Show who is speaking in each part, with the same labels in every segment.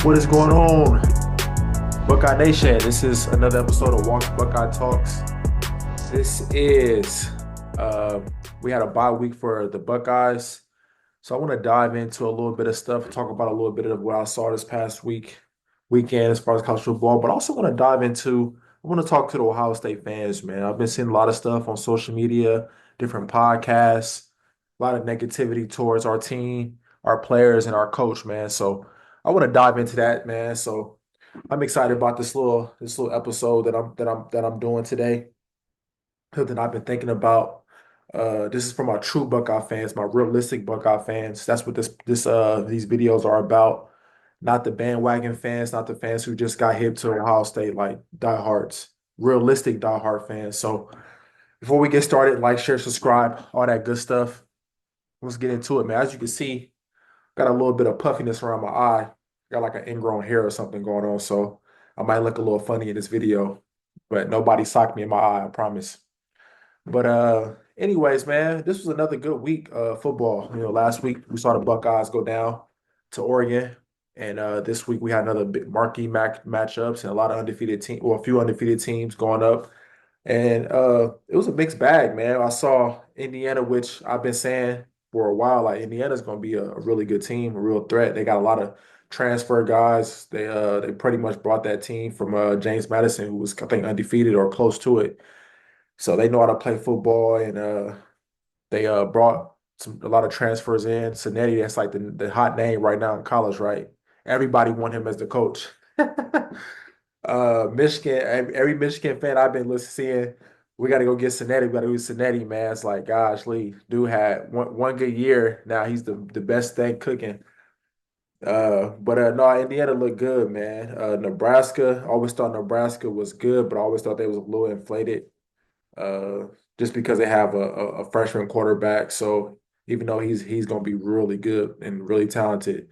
Speaker 1: What is going on, Buckeye Nation? This is another episode of Walk Buckeye Talks. This is uh, we had a bye week for the Buckeyes, so I want to dive into a little bit of stuff, talk about a little bit of what I saw this past weekend as far as college football, but I also want to dive into. I want to talk to the Ohio State fans, man. I've been seeing a lot of stuff on social media, different podcasts, a lot of negativity towards our team, our players, and our coach, man. So I want to dive into that, man. So I'm excited about this little episode that I'm doing today. Something I've been thinking about. This is for my true Buckeye fans, my realistic Buckeye fans. That's what these videos are about. Not the bandwagon fans, not the fans who just got hip to Ohio State, like diehards, realistic diehard fans. So before we get started, like, share, subscribe, all that good stuff. Let's get into it, man. As you can see, got a little bit of puffiness around my eye. Got like an ingrown hair or something going on, so I might look a little funny in this video. But nobody socked me in my eye, I promise. But anyways, man, this was another good week football. Last week we saw the Buckeyes go down to Oregon, and this week we had another big marquee matchups and a lot of undefeated team, well, a few undefeated teams going up. And it was a mixed bag, man. I saw Indiana, which I've been saying for a while, like Indiana's going to be a really good team, a real threat. They got a lot of transfer guys. They pretty much brought that team from James Madison, who was, I think, undefeated or close to it. So they know how to play football, and they brought a lot of transfers in. Cincinnati, that's like the hot name right now in college, right? Everybody want him as the coach. Michigan, every Michigan fan I've been seeing, we got to go get Cincinnati. We got to do Cincinnati, man. It's like, gosh, Lee, dude had one good year. Now he's the best thing cooking. But no, Indiana looked good, man. Nebraska, always thought Nebraska was good, but I always thought they was a little inflated. Uh, just because they have a freshman quarterback. So even though he's going to be really good and really talented,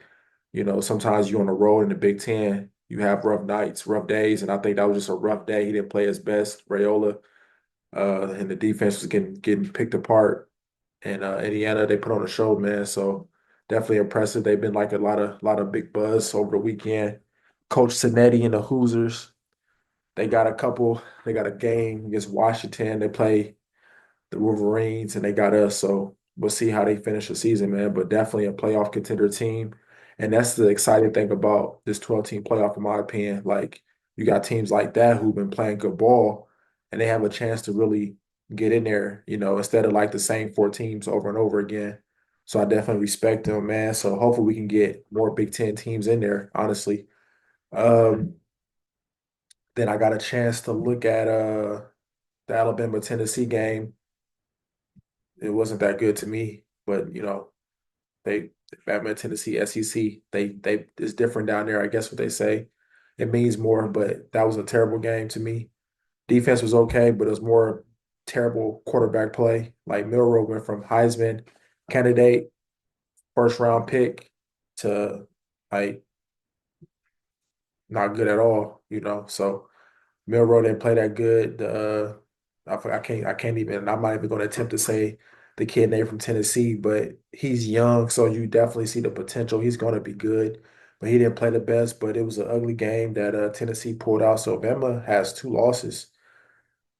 Speaker 1: sometimes you're on the road in the Big Ten, you have rough nights, rough days, and I think that was just a rough day. He didn't play his best, Rayola, and the defense was getting picked apart. And Indiana, they put on a show, man. So definitely impressive. They've been like a lot of big buzz over the weekend. Coach Cincinnati and the Hoosiers, they got a couple. They got a game against Washington. They play the Wolverines, and they got us. So we'll see how they finish the season, man. But definitely a playoff contender team. And that's the exciting thing about this 12-team playoff, in my opinion. Like, you got teams like that who've been playing good ball, and they have a chance to really get in there, instead of like the same four teams over and over again. So I definitely respect them, man. So hopefully we can get more Big Ten teams in there, honestly. Um, then I got a chance to look at the Alabama Tennessee game. It wasn't that good to me, but they Alabama, Tennessee, SEC, they it's different down there. I guess what they say. It means more, but that was a terrible game to me. Defense was okay, but it was more terrible quarterback play. Like Milroe went from Heisman candidate, first round pick to like not good at all. So Milroe didn't play that good. I can't even. I'm not even going to attempt to say the kid name from Tennessee, but he's young, so you definitely see the potential. He's going to be good, but he didn't play the best. But it was an ugly game that Tennessee pulled out. So Bama has two losses,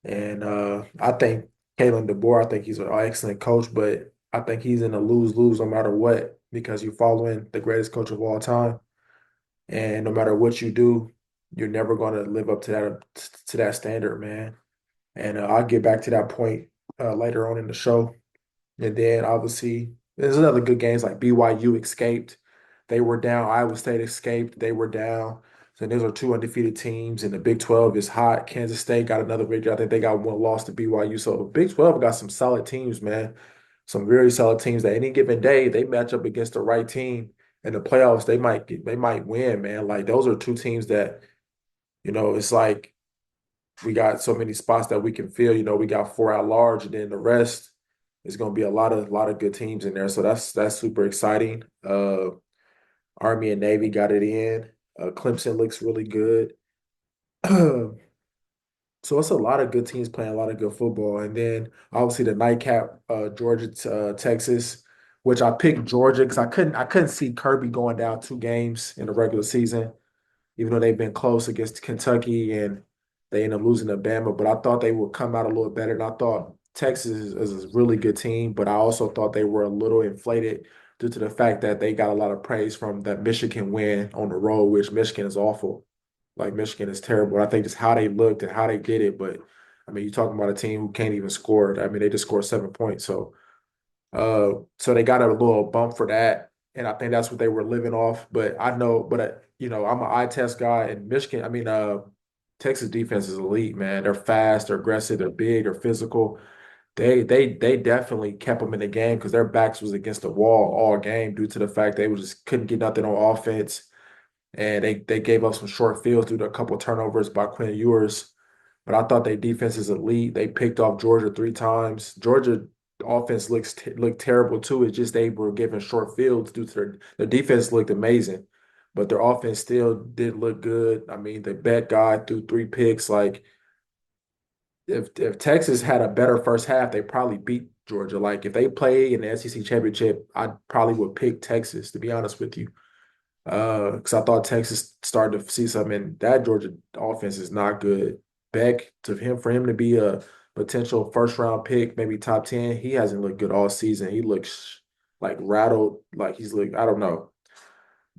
Speaker 1: and I think Kalen DeBoer. I think he's an excellent coach, but I think he's in a lose-lose no matter what because you're following the greatest coach of all time. And no matter what you do, you're never going to live up to that standard, man. And I'll get back to that point later on in the show. And then obviously there's other good games like BYU escaped. They were down. Iowa State escaped. They were down. So those are two undefeated teams, and the Big 12 is hot. Kansas State got another victory. I think they got one loss to BYU. So the Big 12 got some solid teams, man. Some very solid teams that any given day they match up against the right team in the playoffs. They might win, man. Like those are two teams that it's like we got so many spots that we can fill. We got four at large, and then the rest is going to be a lot of good teams in there. So that's super exciting. Army and Navy got it in. Clemson looks really good. So it's a lot of good teams playing a lot of good football. And then obviously the nightcap, Georgia, Texas, which I picked Georgia because I couldn't see Kirby going down two games in the regular season. even though they've been close against Kentucky and they end up losing to Bama. But I thought they would come out a little better. And I thought Texas is a really good team, but I also thought they were a little inflated due to the fact that they got a lot of praise from that Michigan win on the road, which Michigan is awful. Like Michigan is terrible. I think just how they looked and how they did it. But I mean, you're talking about a team who can't even score. I mean, they just scored 7 points. So they got a little bump for that, and I think that's what they were living off. But I know, I'm an eye test guy, and Michigan. I mean, Texas defense is elite, man. They're fast, they're aggressive, they're big, they're physical. They definitely kept them in the game because their backs was against the wall all game due to the fact they just couldn't get nothing on offense, and they gave up some short fields due to a couple of turnovers by Quinn Ewers. But I thought their defense is elite. They picked off Georgia 3 times. Georgia offense looked terrible too. It's just they were given short fields due to their defense looked amazing, but their offense still did look good. I mean, the bet guy threw 3 picks. Like if Texas had a better first half, they probably beat Georgia. Like if they play in the SEC championship, I probably would pick Texas to be honest with you. Because I thought Texas started to see something, and that Georgia offense is not good. Beck, for him to be a potential first round pick, maybe top 10, he hasn't looked good all season. He looks like rattled, like he's like, I don't know.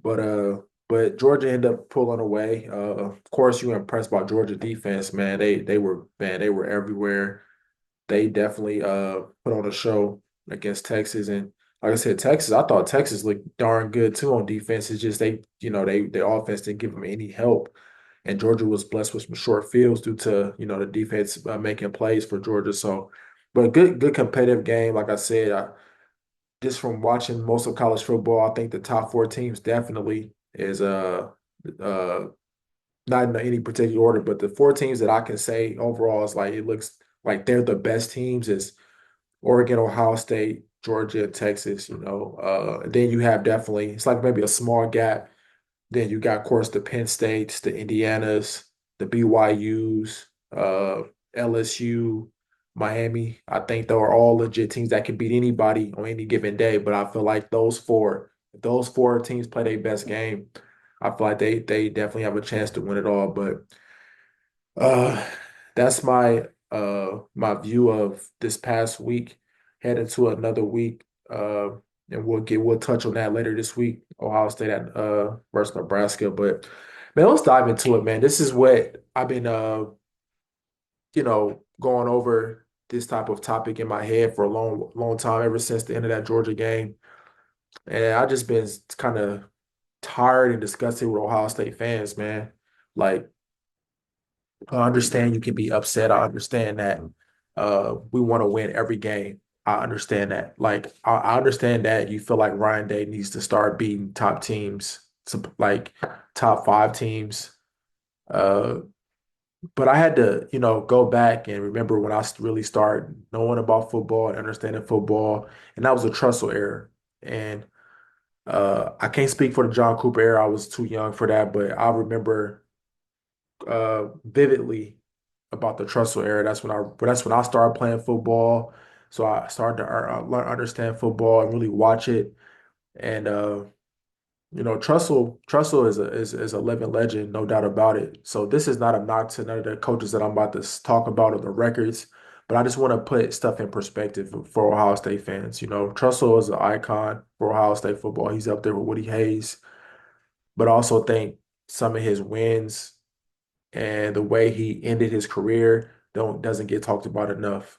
Speaker 1: But Georgia ended up pulling away. Of course, you were impressed by Georgia defense, man. They were everywhere. They definitely put on a show against Texas. And like I said, Texas, I thought Texas looked darn good too on defense. It's just their offense didn't give them any help. And Georgia was blessed with some short fields due to, the defense making plays for Georgia. So, but a good competitive game. Like I said, just from watching most of college football, I think the top 4 teams definitely is uh not in any particular order, but the 4 teams that I can say overall is like it looks like they're the best teams is Oregon, Ohio State, Georgia, Texas, then you have definitely it's like maybe a small gap. Then you got, of course, the Penn States, the Indianas, the BYUs, LSU, Miami. I think they are all legit teams that can beat anybody on any given day. But I feel like if those 4 teams play their best game, I feel like they definitely have a chance to win it all. But uh, that's my view of this past week. Heading to another week, and we'll touch on that later this week. Ohio State at versus Nebraska. But man, let's dive into it, man. This is what I've been going over this type of topic in my head for a long time, ever since the end of that Georgia game. And I just been kind of tired and disgusted with Ohio State fans, man. Like I understand you can be upset. I understand that we want to win every game. I understand that. Like I understand that you feel like Ryan Day needs to start beating top teams, like top 5 teams. Uh, but I had to, go back and remember when really started knowing about football and understanding football, and that was a Tressel era. And I can't speak for the John Cooper era. I was too young for that, but I remember vividly about the Tressel era. That's when I started playing football. So I started to understand football and really watch it. And Tressel is a living legend, no doubt about it. So this is not a knock to none of the coaches that I'm about to talk about or the records, but I just want to put stuff in perspective for Ohio State fans. Tressel is an icon for Ohio State football. He's up there with Woody Hayes, but I also think some of his wins and the way he ended his career doesn't get talked about enough.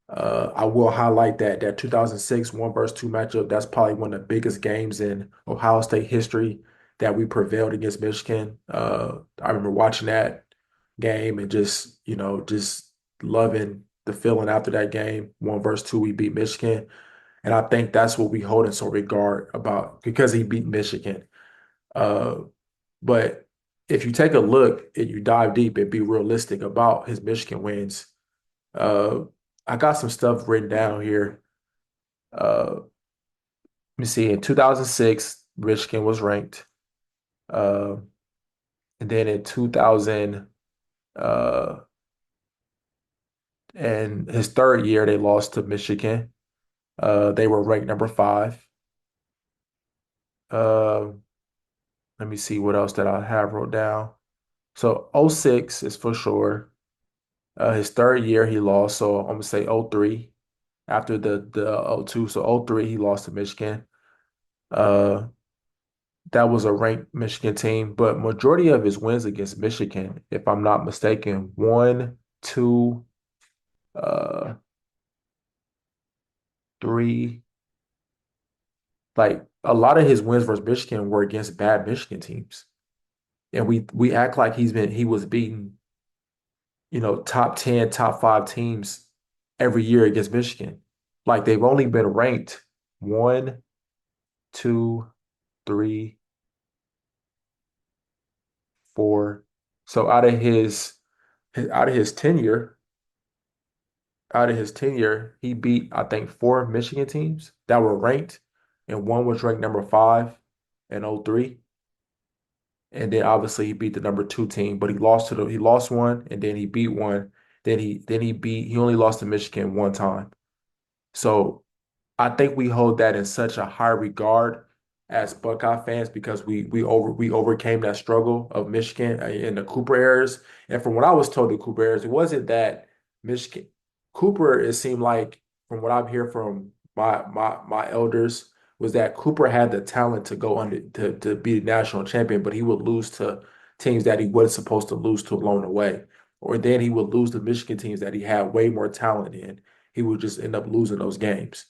Speaker 1: I will highlight that 2006 1 versus 2 matchup. That's probably one of the biggest games in Ohio State history that we prevailed against Michigan. I remember watching that game and just loving the feeling after that game. 1 versus 2, we beat Michigan, and I think that's what we hold in some regard about because he beat Michigan. Uh, but if you take a look and you dive deep and be realistic about his Michigan wins, uh, I got some stuff written down here. Let me see. In 2006, Michigan was ranked. Uh, and then in 2000, uh, and his third year, they lost to Michigan. They were ranked number 5. Uh, Let me see what else that I have wrote down. So '06 is for sure. His third year he lost, so I'm gonna say '03 after the '02. So '03 he lost to Michigan. Uh, that was a ranked Michigan team, but majority of his wins against Michigan, if I'm not mistaken, one, two, uh, three, like a lot of his wins versus Michigan were against bad Michigan teams. And we act like he was beating, top 10, top five teams every year against Michigan. Like they've only been ranked one, two, three, four. So out of his tenure, he beat, I think, four Michigan teams that were ranked, and one was ranked number five in '03. And then obviously he beat the number two team, but he lost one and then he beat one. He only lost to Michigan one time. So I think we hold that in such a high regard as Buckeye fans because we overcame that struggle of Michigan in the Cooper eras. And from what I was told, the Cooper eras, it wasn't that Michigan Cooper. It seemed like from what I've heard from my elders was that Cooper had the talent to go under to be the national champion, but he would lose to teams that he wasn't supposed to lose to along the way, or then he would lose to Michigan teams that he had way more talent in. He would just end up losing those games.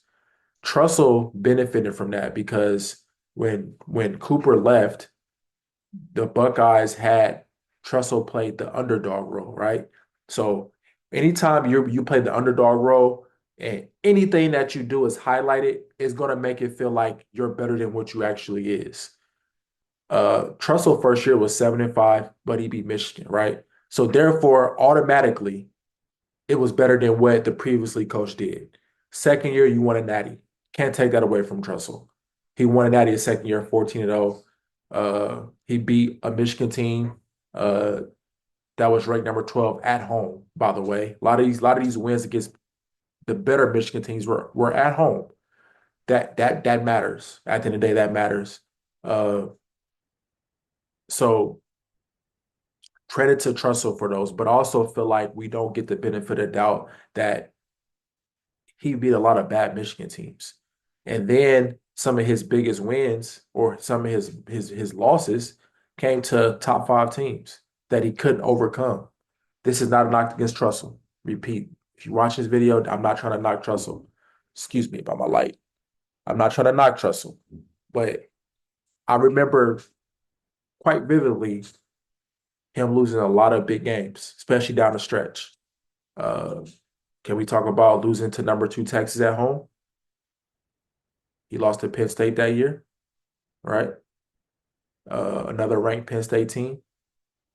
Speaker 1: Trussell benefited from that because when Cooper left, the Buckeyes had Trussell played the underdog role, right? So anytime you play the underdog role and anything that you do is highlighted, it's gonna make it feel like you're better than what you actually is. Trussell first year was 7-5, but he beat Michigan, right? So therefore, automatically, it was better than what the previously coach did. Second year, you won a natty. Can't take that away from Trussell. He won a natty his second year, 14-0. He beat a Michigan team uh, that was ranked number 12 at home, by the way. A lot of these wins against the better Michigan teams were at home. That matters. At the end of the day, that matters. Uh, so credit to Trussell for those, but I also feel like we don't get the benefit of doubt that he beat a lot of bad Michigan teams. And then some of his biggest wins or some of his losses came to top five teams that he couldn't overcome. This is not a knock against Trussell. Repeat. If you watch this video, I'm not trying to knock Trussell. Excuse me about my light. I'm not trying to knock Trussell. But I remember quite vividly him losing a lot of big games, especially down the stretch. Uh, can we talk about losing to number two Texas at home? He lost to Penn State that year, right? Another ranked Penn State team.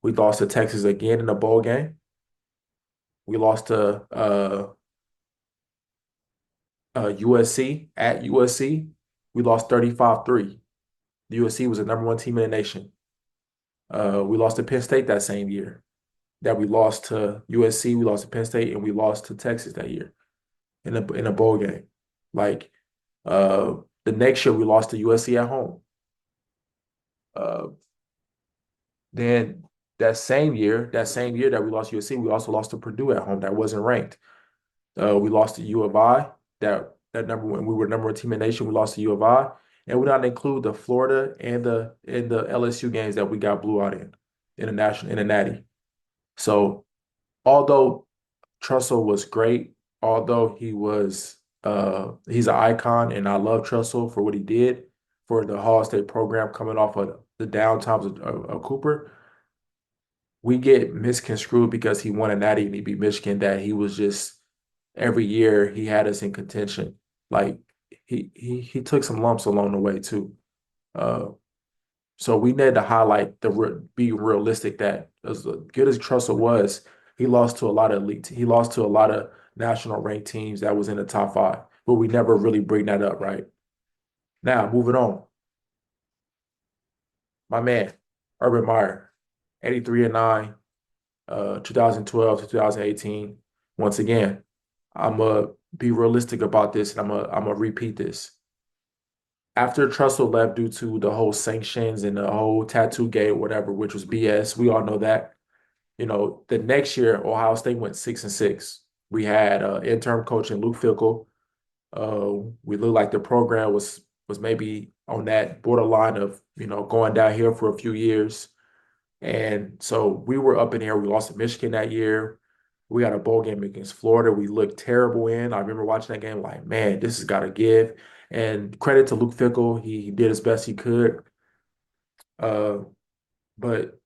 Speaker 1: We lost to Texas again in the bowl game. We lost to USC at USC. We lost 35-3. The USC was the number one team in the nation. We lost to Penn State that same year. That we lost to USC, we lost to Penn State, and we lost to Texas that year in a bowl game. Like the next year, we lost to USC at home. Uh, then that same year that we lost USC, we also lost to Purdue at home. That wasn't ranked. We lost to U of I. That number when we were number one team in the nation, we lost to U of I, and we not include the Florida and the LSU games that we got blew out in the national in the Natty. So although Trussell was great, although he's an icon, and I love Trussell for what he did for the Hall State program coming off of the down times of Cooper. We get misconstrued because he won a natty and he beat Michigan that he was just every year he had us in contention. Like he took some lumps along the way too. Uh, so we need to highlight be realistic that as good as Trussell was, he lost to a lot of elite. He lost to a lot of national ranked teams that was in the top five, but we never really bring that up, right? Now moving on, my man, Urban Meyer, 83-9, 2012 to 2018. Once again, I'm gonna be realistic about this, and I'm gonna repeat this. after Trussell left due to the whole sanctions and the whole tattoo gate, whatever, which was BS. We all know that. The next year, Ohio State went 6-6. We had interim coach in Luke Fickell. We looked like the program was maybe on that borderline of going downhill for a few years. And so we were up in here. We lost to Michigan that year. We had a bowl game against Florida. We looked terrible in. I remember watching that game like, man, this has got to give. And credit to Luke Fickell. He did as best he could. Uh, but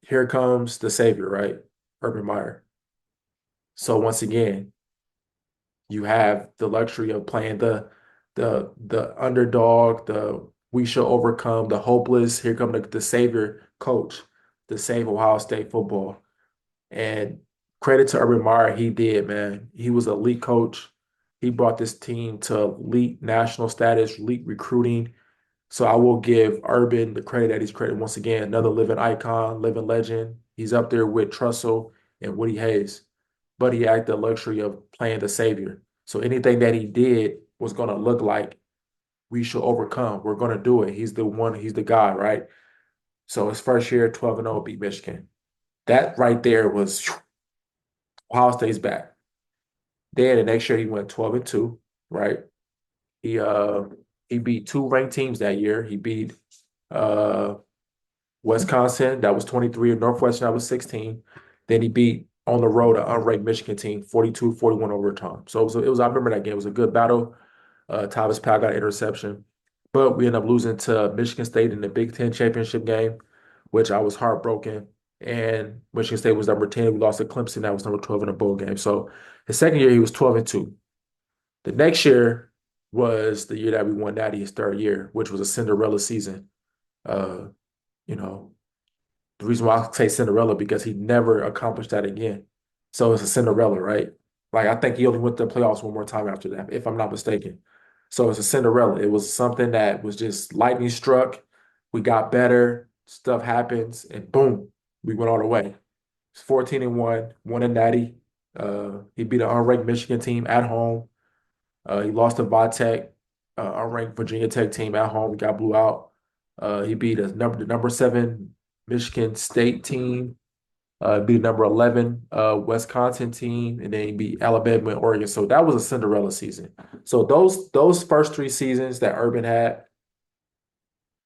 Speaker 1: here comes the savior, right? Urban Meyer. So once again, you have the luxury of playing the underdog, the we shall overcome, the hopeless. Here come the savior coach to save Ohio State football. And credit to Urban Meyer, he did, man. He was an elite coach. He brought this team to elite national status, elite recruiting. So I will give Urban the credit that he's credited once again. Another living icon, living legend. He's up there with Trussell and Woody Hayes, but he had the luxury of playing the savior. So anything that he did was going to look like we should overcome. We're going to do it. He's the one, he's the guy, right? So his first year, 12-0, beat Michigan. That right there was Ohio State's back. Then the next year he went 12-2, right? He uh he beat two ranked teams that year. He beat uh Wisconsin, that was 23, and Northwestern, that was 16. Then he beat on the road an unranked Michigan team, 42-41 overtime. So it was I remember that game. It was a good battle. Thomas Powell got an interception. But we ended up losing to Michigan State in the Big Ten championship game, which I was heartbroken. And Michigan State was number 10. We lost to Clemson. That was number 12 in the bowl game. So his second year, he was 12-2. The next year was the year that we won Natty, his third year, which was a Cinderella season. Uh, you know, the reason why I say Cinderella because he never accomplished that again. So it's a Cinderella, right? Like I think he only went to the playoffs one more time after that, if I'm not mistaken. So it's a Cinderella. It was something that was just lightning struck. We got better, stuff happens, and boom, we went all the way. It's 14-1, won a natty. He beat an unranked Michigan team at home. He lost to Vatech, unranked Virginia Tech team at home. We got blew out. He beat the number 7 Michigan State team. Beat number 11 Wisconsin team, and then he beat Alabama and Oregon. So that was a Cinderella season. So those first 3 seasons that Urban had,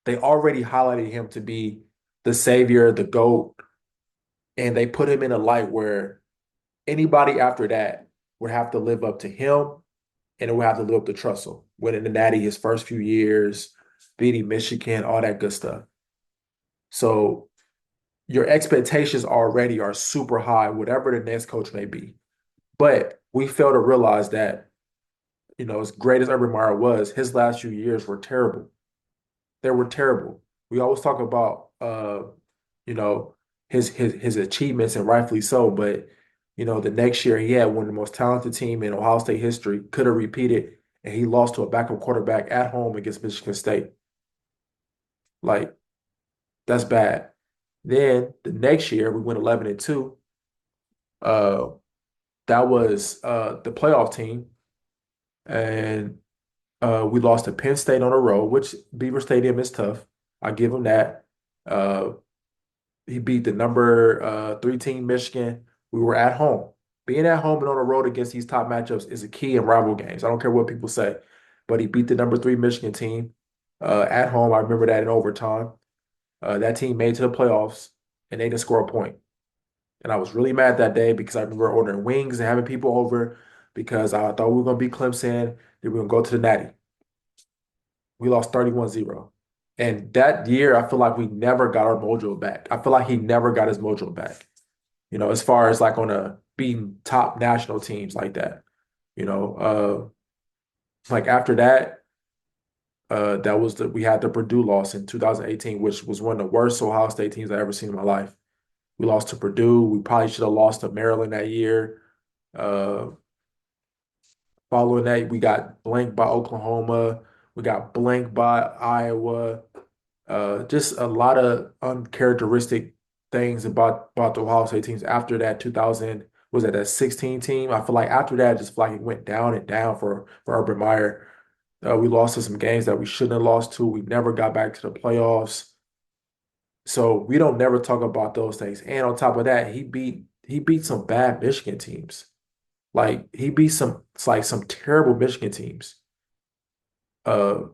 Speaker 1: they already highlighted him to be the savior, the GOAT, and they put him in a light where anybody after that would have to live up to him and it would have to live up to Trussell, winning the Natty his first few years, beating Michigan, all that good stuff. So your expectations already are super high, whatever the next coach may be. But we fail to realize that, as great as Urban Meyer was, his last few years were terrible. They were terrible. We always talk about you know, his achievements and rightfully so, but the next year he had one of the most talented team in Ohio State history, could have repeated, and he lost to a backup quarterback at home against Michigan State. Like, that's bad. Then the next year we went 11-2. Uh that was the playoff team. And we lost to Penn State on the road, which Beaver Stadium is tough. I give him that. Uh, he beat the number 3 team Michigan. We were at home. Being at home and on the road against these top matchups is a key in rival games. I don't care what people say, but he beat the number 3 Michigan team at home. I remember that in overtime. That team made it to the playoffs and they didn't score a point. And I was really mad that day because I remember ordering wings and having people over because I thought we were going to beat Clemson. Then we were going to go to the Natty. We lost 31-0. And that year, I feel like we never got our mojo back. I feel like he never got his mojo back, as far as like on a beating top national teams like that. Like after that, that was we had the Purdue loss in 2018, which was one of the worst Ohio State teams I ever seen in my life. We lost to Purdue. We probably should have lost to Maryland that year. Uh, Following that, we got blanked by Oklahoma. We got blanked by Iowa. Just a lot of uncharacteristic things about the Ohio State teams after that 2000, was that 16 team? I feel like after that, I just feel like it went down and down for Urban Meyer. We lost to some games that we shouldn't have lost to. We never got back to the playoffs. So we don't never talk about those things. And on top of that, he beat some bad Michigan teams. Like he beat some it's like some terrible Michigan teams. Uh,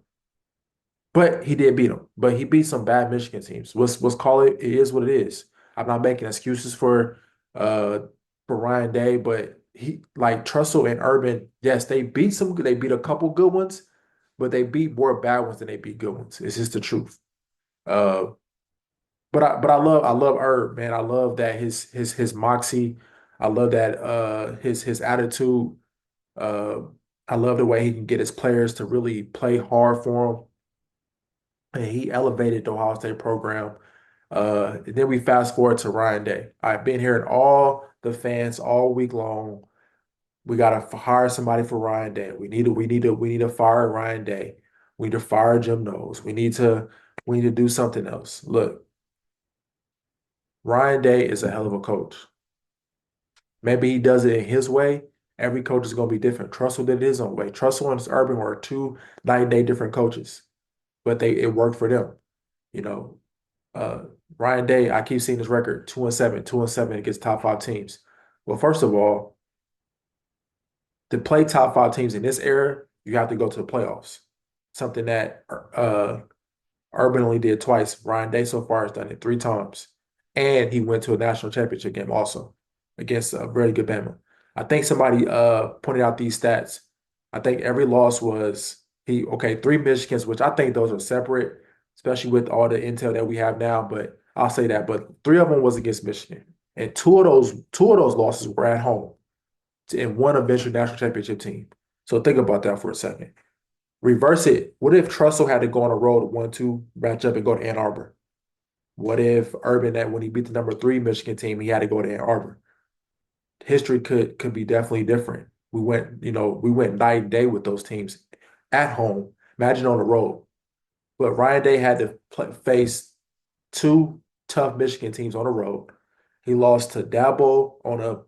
Speaker 1: but he did beat them. But he beat some bad Michigan teams. Let's call it. It is what it is. I'm not making excuses uh for Ryan Day, but he like Trussell and Urban. Yes, they beat some. They beat a couple good ones, but they beat more bad ones than they beat good ones. It's just the truth. Uh, but I love Herb, man. I love that his moxie. I love that his attitude. Uh, I love the way he can get his players to really play hard for him. And he elevated the Ohio State program. And then we fast forward to Ryan Day. I've been hearing all the fans all week long. We gotta hire somebody for Ryan Day. We need to fire Ryan Day. We need to fire Jim Knowles. We need to do something else. Look, Ryan Day is a hell of a coach. Maybe he does it in his way. Every coach is going to be different. Trussell did it his own way. Trussell and Urban were two night and day different coaches, but it worked for them. You know, uh, Ryan Day, I keep seeing his record 2-7, 2-7 against top five teams. Well, first of all, to play top five teams in this era, you have to go to the playoffs. Something that Urban only did twice. Ryan Day so far has done it three times. And he went to a national championship game also against a very good Bama. I think somebody pointed out these stats. I think every loss was three Michigans, which I think those are separate, especially with all the intel that we have now. But I'll say that. But three of them was against Michigan. And two of those losses were at home in one eventual national championship team. So think about that for a second. Reverse it. What if Trussell had to go on a road 1-2 matchup and go to Ann Arbor? What if Urban that when he beat the number three Michigan team, he had to go to Ann Arbor? History could be definitely different. We went night and day with those teams at home. Imagine on the road. But Ryan Day had to face two tough Michigan teams on the road. He lost to Dabo on a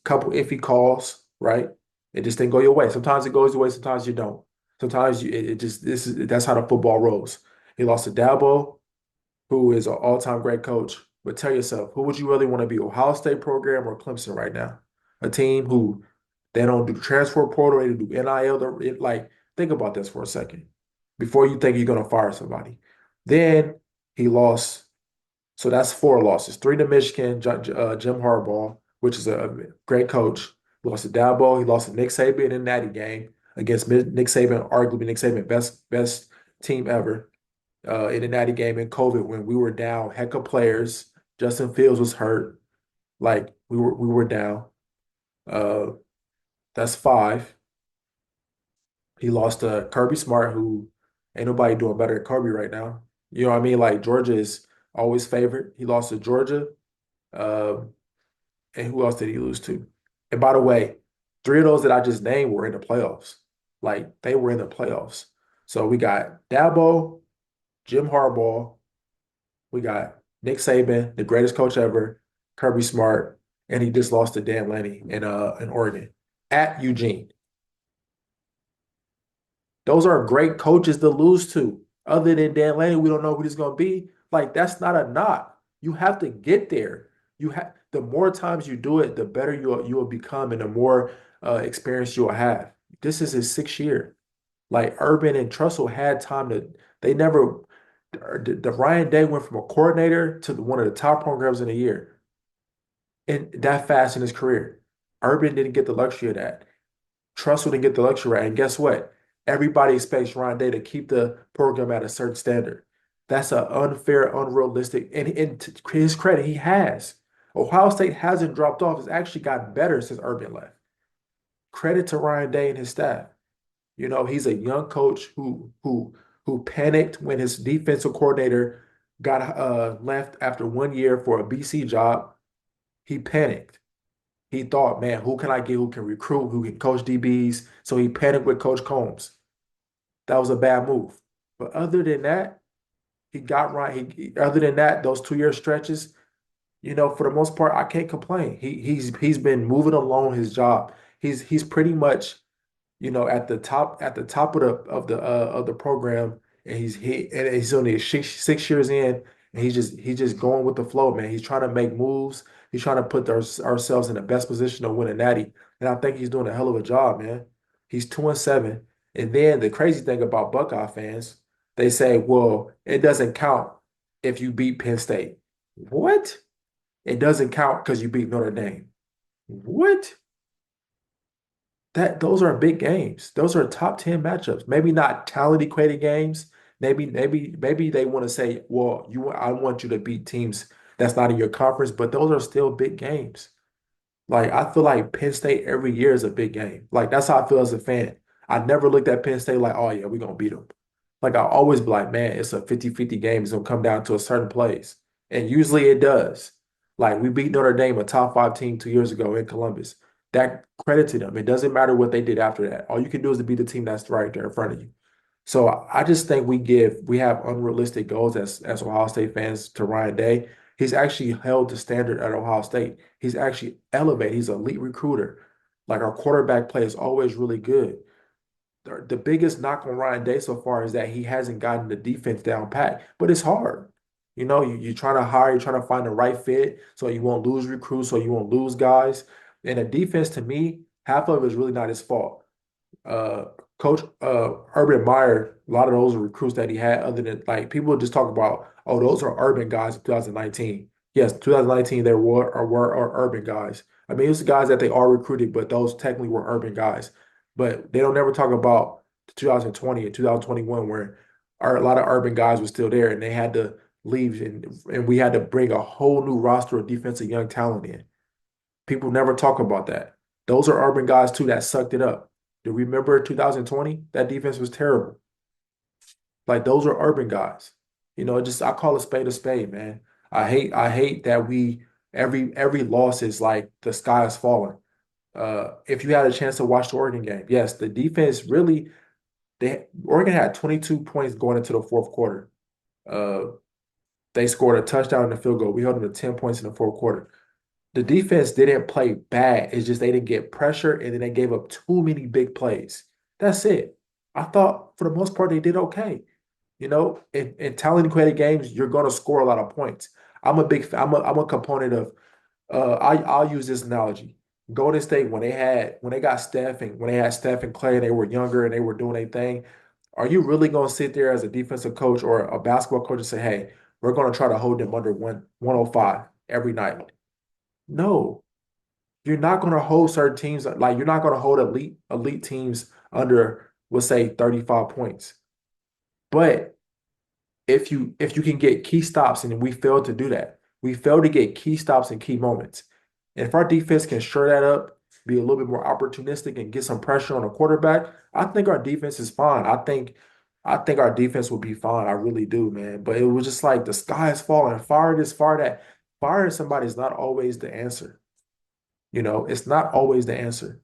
Speaker 1: couple iffy calls, right? It just didn't go your way. Sometimes it goes your way, sometimes you don't. Sometimes it just that's how the football rolls. He lost to Dabo, who is an all-time great coach. But tell yourself, who would you really want to be, Ohio State program or Clemson right now? A team who they don't do transfer portal, they do NIL. Think about this for a second before you think you're going to fire somebody. Then he lost. So that's four losses. Three to Michigan, Jim Harbaugh, which is a great coach. He lost to Dabo. He lost to Nick Saban in the Natty game against Nick Saban, arguably Nick Saban best team ever in the Natty game in COVID when we were down heck of players. Justin Fields was hurt. Like we were down. Uh, that's five. He lost to Kirby Smart, who ain't nobody doing better than Kirby right now. You know what I mean? Like Georgia is always favored. He lost to Georgia. Um, and who else did he lose to? And by the way, three of those that I just named were in the playoffs. Like they were in the playoffs. So we got Dabo, Jim Harbaugh, we got Nick Saban, the greatest coach ever, Kirby Smart, and he just lost to Dan Lanning in Oregon at Eugene. Those are great coaches to lose to. Other than Dan Lanning, we don't know who this is going to be. Like that's not a knock. You have to get there. You have the more times you do it, the better you will become, and the more experience you'll have. This is his sixth year. Like Urban and Trussell had time to. They never. The Ryan Day went from a coordinator to one of the top programs in a year, and that fast in his career. Urban didn't get the luxury of that. Trussell didn't get the luxury of that. And guess what? Everybody expects Ryan Day to keep the program at a certain standard. That's an unfair, unrealistic, and to his credit, he has. Ohio State hasn't dropped off. It's actually gotten better since Urban left. Credit to Ryan Day and his staff. He's a young coach who panicked when his defensive coordinator got left after 1 year for a BC job. He panicked. He thought, man, who can I get who can recruit, who can coach DBs? So he panicked with Coach Combs. That was a bad move. But other than that, he got right. Other than that, those 2 year stretches, for the most part, I can't complain. He's been moving along his job. He's pretty much at the top of the program, and he's only six years in, and he's just going with the flow, man. He's trying to make moves. He's trying to put ourselves in the best position to win a natty, and I think he's doing a hell of a job, man. He's 2-7, and then the crazy thing about Buckeye fans, they say, well, it doesn't count if you beat Penn State. What? It doesn't count because you beat Notre Dame. What? Those are big games. Those are top 10 matchups. Maybe not talent equated games. Maybe they want to say, well, I want you to beat teams that's not in your conference, but those are still big games. Like I feel like Penn State every year is a big game. Like that's how I feel as a fan. I never looked at Penn State like, oh yeah, we're gonna beat them. Like I always be like, man, it's a 50-50 game. It's gonna come down to a certain place. And usually it does. Like we beat Notre Dame, a top five team 2 years ago in Columbus. That credit to them. It doesn't matter what they did after that. All you can do is to beat the team that's right there in front of you. So I just think we have unrealistic goals as Ohio State fans to Ryan Day. He's actually held the standard at Ohio State. He's actually elevated. He's an elite recruiter. Like our quarterback play is always really good. The biggest knock on Ryan Day so far is that he hasn't gotten the defense down pat, but it's hard. You're trying to hire, you're trying to find the right fit so you won't lose recruits, so you won't lose guys. And the defense, to me, half of it is really not his fault. uh Coach Urban Meyer, a lot of those are recruits that he had other than like people just talk about, oh, those are urban guys in 2019. Yes, 2019 there were urban guys. I mean, it was the guys that they are recruited, but those technically were urban guys. But they don't never talk about 2020 and 2021 where a lot of urban guys were still there and they had to leave and we had to bring a whole new roster of defensive young talent in. People never talk about that. Those are urban guys too that sucked it up. Do you remember 2020? That defense was terrible. Like those are urban guys. Just I call a spade, man. I hate that we every loss is like the sky is falling. If you had a chance to watch the Oregon game, yes, the defense really Oregon had 22 points going into the fourth quarter. Uh, they scored a touchdown and a field goal. We held them to 10 points in the fourth quarter. The defense didn't play bad. It's just they didn't get pressure and then they gave up too many big plays. That's it. I thought for the most part they did okay. In talent equated games, you're going to score a lot of points. I'm a component of I'll use this analogy. Golden State when they got Steph and when they had Steph and Clay and they were younger and they were doing their thing, are you really going to sit there as a defensive coach or a basketball coach and say, "Hey, we're going to try to hold them under 105 every night"? No, you're not going to hold certain teams like you're not going to hold elite teams under, we'll say, 35 points. But if you can get key stops, and we failed to do that, we failed to get key stops in key moments. And if our defense can shore that up, be a little bit more opportunistic, and get some pressure on the quarterback, I think our defense is fine. I think our defense will be fine. I really do, man. But it was just like the sky is falling. Fire this, fire that. Firing somebody is not always the answer. It's not always the answer.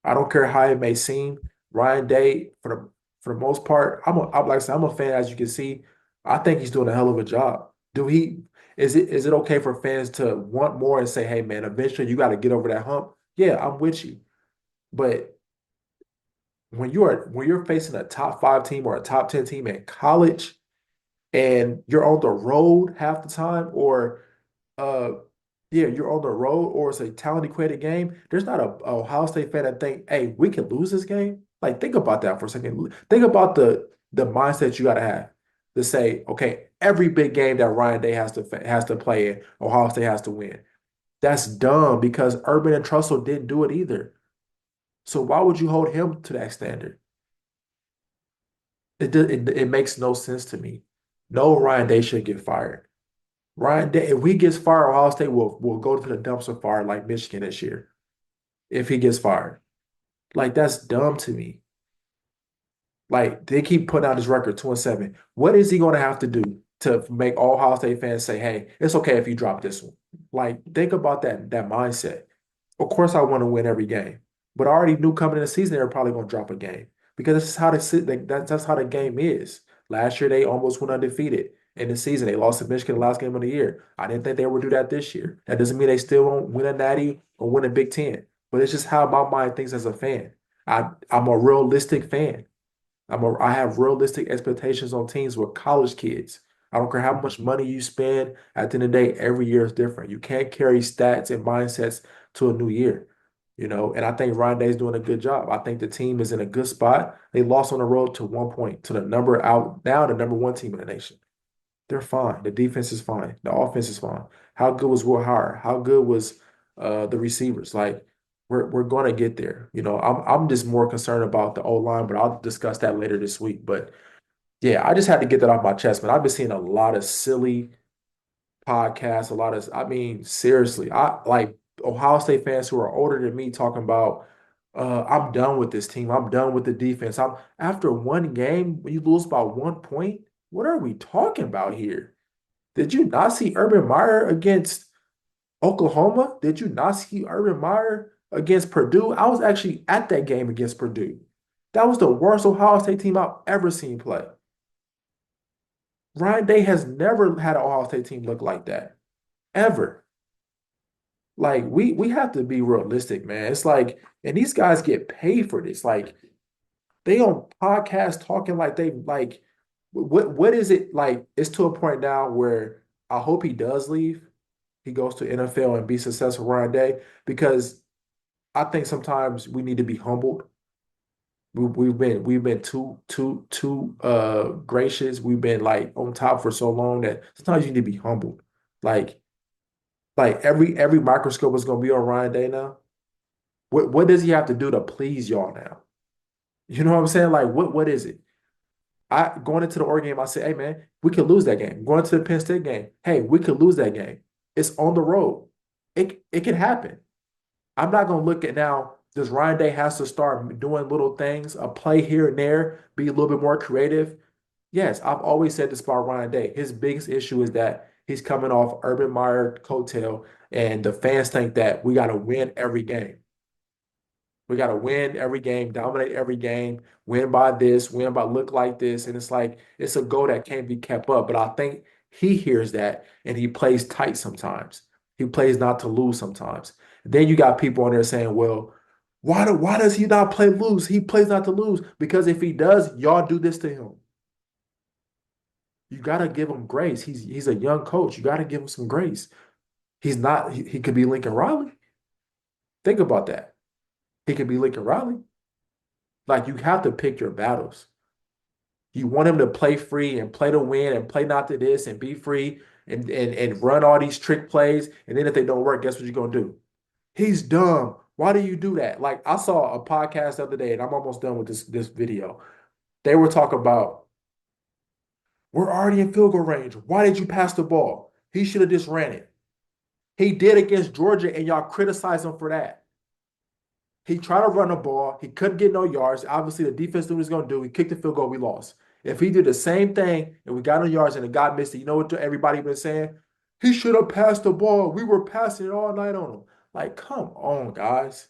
Speaker 1: I don't care how it may seem. Ryan Day, for the most part, I'm like I said, I'm a fan, as you can see. I think he's doing a hell of a job. Do he is it okay for fans to want more and say, hey man, eventually you got to get over that hump? Yeah, I'm with you. But when you're facing a top five team or a top 10 team in college and you're on the road half the time, or uh yeah, you're on the road or it's a talent equated game, there's not a Ohio State fan that think, hey, we can lose this game. Like think about that for a second. Think about the mindset you gotta have to say, okay, every big game that Ryan Day has to play in, Ohio State has to win. That's dumb because Urban and Trussell didn't do it either. So why would you hold him to that standard? It makes no sense to me. No, Ryan Day should get fired. Ryan Day, if we gets fired, Ohio State will go to the dumpster fire like Michigan this year. If he gets fired, like that's dumb to me. Like they keep putting out his record 2-7. What is he going to have to do to make all Ohio State fans say, "Hey, it's okay if you drop this one"? Like think about that mindset. Of course, I want to win every game, but I already knew coming in the season they're probably going to drop a game because this is how that's how the game is. Last year they almost went undefeated in the season. They lost to Michigan the last game of the year. I didn't think they would do that this year. That doesn't mean they still won't win a Natty or win a Big Ten, but it's just how my mind thinks as a fan. I'm a realistic fan. I have realistic expectations on teams with college kids. I don't care how much money you spend. At the end of the day, every year is different. You can't carry stats and mindsets to a new year, And I think Ryan Day's doing a good job. I think the team is in a good spot. They lost on the road to 1 point to the number out now the number one team in the nation. They're fine. The defense is fine. The offense is fine. How good was Will Howard? How good was the receivers? Like we're going to get there. I'm just more concerned about the O line, but I'll discuss that later this week. But yeah, I just had to get that off my chest, man. I've been seeing a lot of silly podcasts, a lot of, I mean, seriously, I like Ohio State fans who are older than me talking about, I'm done with this team. I'm done with the defense. I'm after one game, when you lose by 1 point, what are we talking about here? Did you not see Urban Meyer against Oklahoma? Did you not see Urban Meyer against Purdue? I was actually at that game against Purdue. That was the worst Ohio State team I've ever seen play. Ryan Day has never had an Ohio State team look like that, ever. Like we have to be realistic, man. It's like, and these guys get paid for this. Like they on podcasts talking like they like what is it like? It's to a point now where I hope he does leave. He goes to NFL and be successful Ryan Day because I think sometimes we need to be humbled. We've been too gracious. We've been like on top for so long that sometimes you need to be humbled. Like every microscope is gonna be on Ryan Day now. What does he have to do to please y'all now? You know what I'm saying? Like what is it? I going into the Oregon game, I said, hey man, we could lose that game. Going to the Penn State game, hey, we could lose that game. It's on the road. It can happen. I'm not gonna look at now. Does Ryan Day has to start doing little things, a play here and there, be a little bit more creative? Yes, I've always said this about Ryan Day. His biggest issue is that he's coming off Urban Meyer coattail, and the fans think that we got to win every game. We got to win every game, dominate every game, win by this, win by look like this. And it's like, it's a goal that can't be kept up. But I think he hears that and he plays tight sometimes. He plays not to lose sometimes. Then you got people on there saying, well, why does he not play lose? He plays not to lose because if he does, y'all do this to him. You got to give him grace. He's a young coach. You got to give him some grace. He's not, he could be Lincoln Riley. Think about that. He could be Lincoln Riley. Like you have to pick your battles. You want him to play free and play to win and play not to this and be free and run all these trick plays. And then if they don't work, guess what you're gonna do? He's dumb. Why do you do that? Like I saw a podcast the other day, and I'm almost done with this video. They were talking about we're already in field goal range. Why did you pass the ball? He should have just ran it. He did against Georgia, and y'all criticize him for that. He tried to run the ball. He couldn't get no yards. Obviously, the defense knew what he was going to do. He kicked the field goal. We lost. If he did the same thing and we got no yards and the guy missed it, you know what everybody been saying? He should have passed the ball. We were passing it all night on him. Like, come on, guys.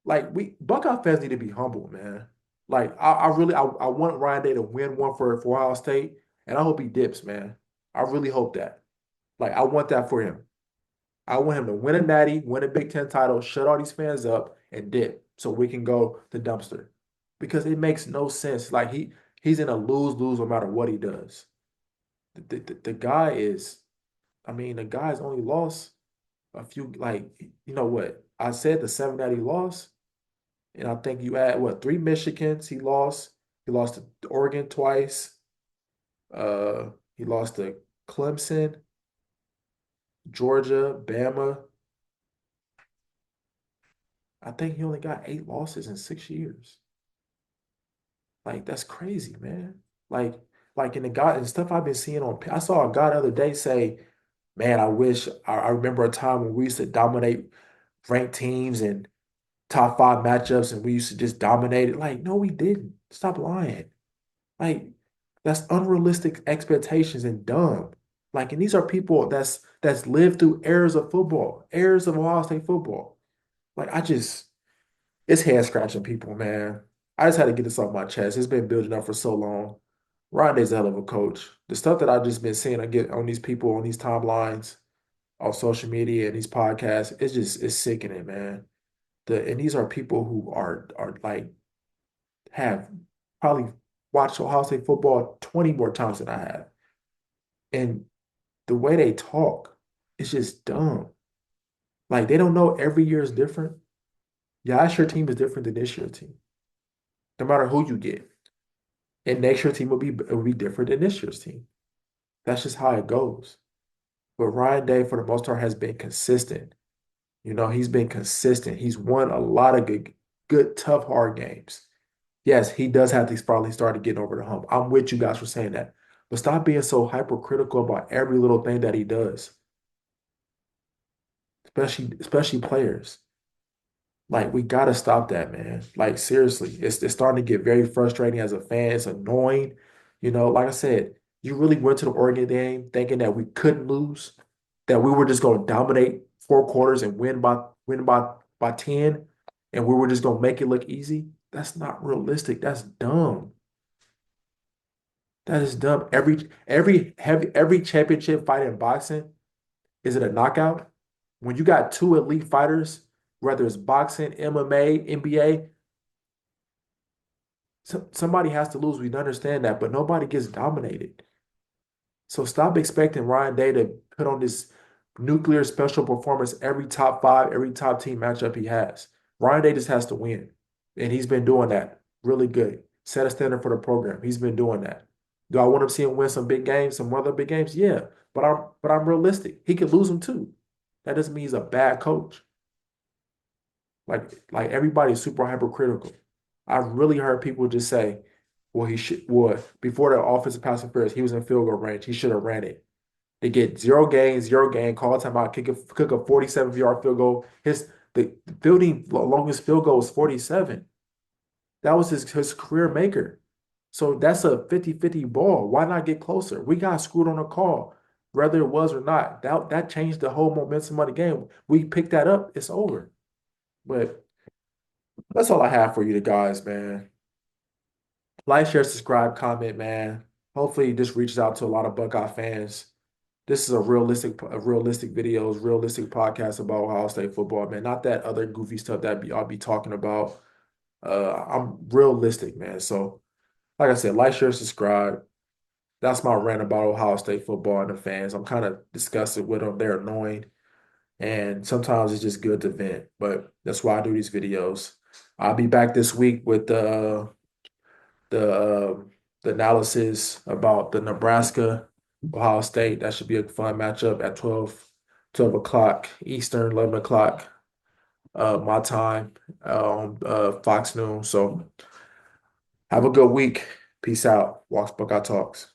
Speaker 1: Like, we Buckeye fans need to be humble, man. Like, I want Ryan Day to win one for Ohio State, and I hope he dips, man. I really hope that. Like, I want that for him. I want him to win a natty, win a Big Ten title, shut all these fans up, and dip so we can go to dumpster. Because it makes no sense. Like he's in a lose-lose no matter what he does. The guy is, I mean, the guy's only lost a few, like, you know what? I said the seven that he lost, and I think you add what, three Michigans he lost. He lost to Oregon twice. He lost to Clemson, Georgia, Bama. I think he only got 8 losses in 6 years. Like that's crazy, man. Like in the guy and stuff I've been seeing on. I saw a guy the other day say, "Man, I remember a time when we used to dominate ranked teams and top five matchups, and we used to just dominate it." Like, no, we didn't. Stop lying. Like that's unrealistic expectations and dumb. Like, and these are people that's lived through eras of football, eras of Ohio State football. Like I just it's head scratching people, man. I just had to get this off my chest. It's been building up for so long. Ryan Day's a hell of a coach. The stuff that I've just been seeing I get on these people on these timelines, on social media and these podcasts, it's sickening, man. And these are people who are like have probably watched Ohio State football 20 more times than I have. And the way they talk is just dumb. Like they don't know every year is different. Yeah, last year team is different than this year team, no matter who you get. And next year team will be different than this year's team. That's just how it goes. But Ryan Day, for the most part, has been consistent. He's been consistent. He's won a lot of good, tough, hard games. Yes, he does have to probably started getting over the hump. I'm with you guys for saying that. But stop being so hypercritical about every little thing that he does, especially players. Like we gotta stop that, man. Like seriously, it's starting to get very frustrating as a fan. It's annoying. Like I said, you really went to the Oregon game thinking that we couldn't lose, that we were just gonna dominate 4 quarters and win by 10, and we were just gonna make it look easy. That's not realistic. That's dumb. That is dumb. Every championship fight in boxing, is it a knockout? When you got two elite fighters, whether it's boxing, MMA, NBA, somebody has to lose. We understand that, but nobody gets dominated. So stop expecting Ryan Day to put on this nuclear special performance every top five, every top team matchup he has. Ryan Day just has to win. And he's been doing that really good. Set a standard for the program. He's been doing that. Do I want to see him win some big games, some other big games? Yeah. But I'm realistic. He could lose them too. That doesn't mean he's a bad coach. Like everybody's super hypercritical. I've really heard people just say, well, he should well, before the offensive pass interference, he was in field goal range. He should have ran it. They get zero gain, call timeout, kick a 47-yard field goal. The fielding longest field goal was 47. That was his career maker. So that's a 50-50 ball. Why not get closer? We got screwed on a call, whether it was or not. That changed the whole momentum of the game. We picked that up, it's over. But that's all I have for you guys, man. Like, share, subscribe, comment, man. Hopefully this reaches out to a lot of Buckeye fans. This is a realistic videos, realistic podcast about Ohio State football, man. Not that other goofy stuff I'll be talking about. I'm realistic, man. So, like I said, like, share, subscribe. That's my rant about Ohio State football and the fans. I'm kind of disgusted with them. They're annoying, and sometimes it's just good to vent. But that's why I do these videos. I'll be back this week with the uh, the analysis about the Nebraska Ohio State. That should be a fun matchup at 12 o'clock Eastern, 11 o'clock my time on Fox News. So have a good week. Peace out. Walks Buckeye Talks.